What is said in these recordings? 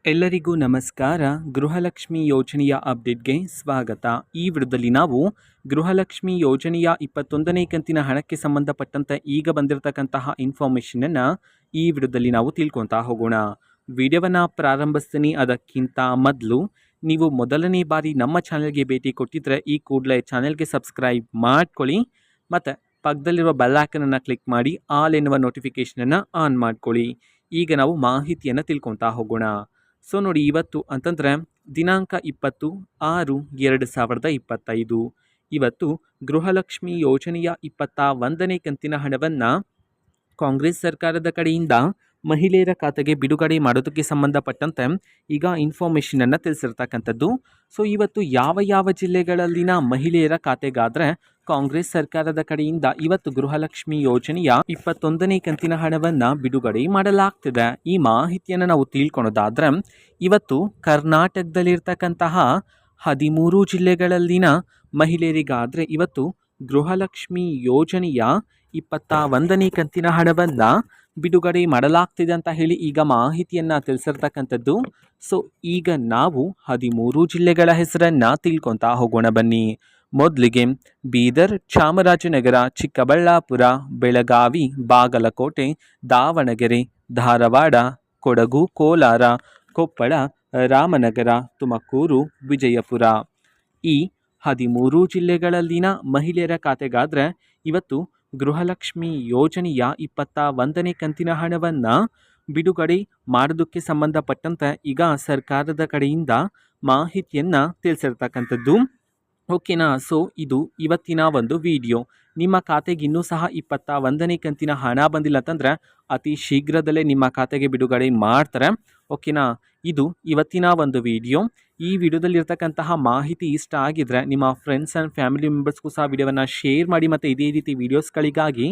ಎಲ್ಲರಿಗೂ ನಮಸ್ಕಾರ. ಗೃಹಲಕ್ಷ್ಮಿ ಯೋಜನೆಯ ಅಪ್ಡೇಟ್ಗೆ ಸ್ವಾಗತ. ಈ ವಿಡಿಯೋದಲ್ಲಿ ನಾವು ಗೃಹಲಕ್ಷ್ಮಿ ಯೋಜನೆಯ 21ನೇ ಕಂತಿನ ಹಣಕ್ಕೆ ಸಂಬಂಧಪಟ್ಟಂತೆ ಈಗ ಬಂದಿರತಕ್ಕಂತಹ ಇನ್ಫಾರ್ಮೇಷನನ್ನು ಈ ವಿಡಿಯೋದಲ್ಲಿ ನಾವು ತಿಳ್ಕೊತಾ ಹೋಗೋಣ. ವಿಡಿಯೋವನ್ನು ಪ್ರಾರಂಭಿಸ್ತೀನಿ. ಅದಕ್ಕಿಂತ ಮೊದಲು ನೀವು ಮೊದಲನೇ ಬಾರಿ ನಮ್ಮ ಚಾನೆಲ್ಗೆ ಭೇಟಿ ಕೊಟ್ಟಿದ್ರೆ ಈ ಕೂಡಲೇ ಚಾನೆಲ್ಗೆ ಸಬ್ಸ್ಕ್ರೈಬ್ ಮಾಡ್ಕೊಳ್ಳಿ ಮತ್ತು ಪಕ್ಕದಲ್ಲಿರುವ ಬೆಲ್ ಐಕನನ್ನು ಕ್ಲಿಕ್ ಮಾಡಿ ಆಲ್ ಎನ್ನುವ ನೋಟಿಫಿಕೇಷನನ್ನು ಆನ್ ಮಾಡ್ಕೊಳ್ಳಿ. ಈಗ ನಾವು ಮಾಹಿತಿಯನ್ನು ತಿಳ್ಕೊತಾ ಹೋಗೋಣ. ಸೊ ನೋಡಿ, ಇವತ್ತು ಅಂತಂದರೆ ದಿನಾಂಕ 20/6/2025 ಇವತ್ತು ಗೃಹಲಕ್ಷ್ಮಿ ಯೋಜನೆಯ 21ನೇ ಕಂತಿನ ಹಣವನ್ನು ಕಾಂಗ್ರೆಸ್ ಸರ್ಕಾರದ ಕಡೆಯಿಂದ ಮಹಿಳೆಯರ ಖಾತೆಗೆ ಬಿಡುಗಡೆ ಮಾಡೋದಕ್ಕೆ ಸಂಬಂಧಪಟ್ಟಂತೆ ಈಗ ಇನ್ಫಾರ್ಮೇಷನನ್ನು ತಿಳಿಸಿರ್ತಕ್ಕಂಥದ್ದು. ಸೊ ಇವತ್ತು ಯಾವ ಜಿಲ್ಲೆಗಳಲ್ಲಿನ ಮಹಿಳೆಯರ ಖಾತೆಗಾದರೆ ಕಾಂಗ್ರೆಸ್ ಸರ್ಕಾರದ ಕಡೆಯಿಂದ ಇವತ್ತು ಗೃಹಲಕ್ಷ್ಮಿ ಯೋಜನೆಯ 21ನೇ ಕಂತಿನ ಹಣವನ್ನು ಬಿಡುಗಡೆ ಮಾಡಲಾಗ್ತಿದೆ. ಈ ಮಾಹಿತಿಯನ್ನು ನಾವು ತಿಳ್ಕೊಳೋದಾದರೆ ಇವತ್ತು ಕರ್ನಾಟಕದಲ್ಲಿರ್ತಕ್ಕಂತಹ 13 ಜಿಲ್ಲೆಗಳಲ್ಲಿನ ಮಹಿಳೆಯರಿಗಾದರೆ ಇವತ್ತು ಗೃಹಲಕ್ಷ್ಮಿ ಯೋಜನೆಯ 21ನೇ ಕಂತಿನ ಹಣವನ್ನು ಬಿಡುಗಡೆ ಮಾಡಲಾಗ್ತಿದೆ ಅಂತ ಹೇಳಿ ಈಗ ಮಾಹಿತಿಯನ್ನು ತಿಳಿಸಿರ್ತಕ್ಕಂಥದ್ದು. ಸೊ ಈಗ ನಾವು 13 ಜಿಲ್ಲೆಗಳ ಹೆಸರನ್ನು ತಿಳ್ಕೊತಾ ಹೋಗೋಣ ಬನ್ನಿ. ಮೊದಲಿಗೆ ಬೀದರ್, ಚಾಮರಾಜನಗರ, ಚಿಕ್ಕಬಳ್ಳಾಪುರ, ಬೆಳಗಾವಿ, ಬಾಗಲಕೋಟೆ, ದಾವಣಗೆರೆ, ಧಾರವಾಡ, ಕೊಡಗು, ಕೋಲಾರ, ಕೊಪ್ಪಳ, ರಾಮನಗರ, ತುಮಕೂರು, ವಿಜಯಪುರ. ಈ 13 ಜಿಲ್ಲೆಗಳಲ್ಲಿನ ಮಹಿಳೆಯರ ಖಾತೆಗಾದರೆ ಇವತ್ತು ಗೃಹಲಕ್ಷ್ಮಿ ಯೋಜನೆಯ 21ನೇ ಕಂತಿನ ಹಣವನ್ನು ಬಿಡುಗಡೆ ಮಾಡೋದಕ್ಕೆ ಸಂಬಂಧಪಟ್ಟಂತೆ ಈಗ ಸರ್ಕಾರದ ಕಡೆಯಿಂದ ಮಾಹಿತಿಯನ್ನು ತಿಳಿಸಿರ್ತಕ್ಕಂಥದ್ದು. ಓಕೆನಾ. ಸೊ ಇದು ಇವತ್ತಿನ ಒಂದು ವಿಡಿಯೋ. ನಿಮ್ಮ ಖಾತೆಗೆ ಇನ್ನೂ ಸಹ 21ನೇ ಕಂತಿನ ಹಣ ಬಂದಿಲ್ಲ ಅಂತಂದರೆ ಅತಿ ಶೀಘ್ರದಲ್ಲೇ ನಿಮ್ಮ ಖಾತೆಗೆ ಬಿಡುಗಡೆ ಮಾಡ್ತಾರೆ. ಓಕೆನಾ. ಇದು ಇವತ್ತಿನ ಒಂದು ವಿಡಿಯೋ. ಈ ವಿಡಿಯೋದಲ್ಲಿರ್ತಕ್ಕಂತಹ ಮಾಹಿತಿ ಇಷ್ಟ ಆಗಿದ್ರೆ ನಿಮ್ಮ ಫ್ರೆಂಡ್ಸ್ ಆ್ಯಂಡ್ ಫ್ಯಾಮಿಲಿ ಮೆಂಬರ್ಸ್ಗೂ ಸಹ ವಿಡಿಯೋವನ್ನು ಶೇರ್ ಮಾಡಿ ಮತ್ತು ಇದೇ ರೀತಿ ವೀಡಿಯೋಸ್ಗಳಿಗಾಗಿ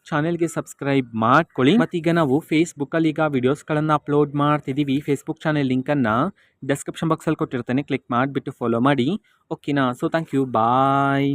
ಚಾನೆಲ್ಗೆ ಸಬ್ಸ್ಕ್ರೈಬ್ ಮಾಡ್ಕೊಳ್ಳಿ. ಮತ್ತೀಗ ನಾವು ಫೇಸ್ಬುಕ್ಕಲ್ಲಿ ಈಗ ವೀಡಿಯೋಸ್ಗಳನ್ನು ಅಪ್ಲೋಡ್ ಮಾಡ್ತಿದ್ದೀವಿ. ಫೇಸ್ಬುಕ್ ಚಾನೆಲ್ ಲಿಂಕನ್ನು ಡಿಸ್ಕ್ರಿಪ್ಷನ್ ಬಾಕ್ಸಲ್ಲಿ ಕೊಟ್ಟಿರ್ತೇನೆ, ಕ್ಲಿಕ್ ಮಾಡಿಬಿಟ್ಟು ಫಾಲೋ ಮಾಡಿ. ಓಕೆನಾ. So thank you, bye.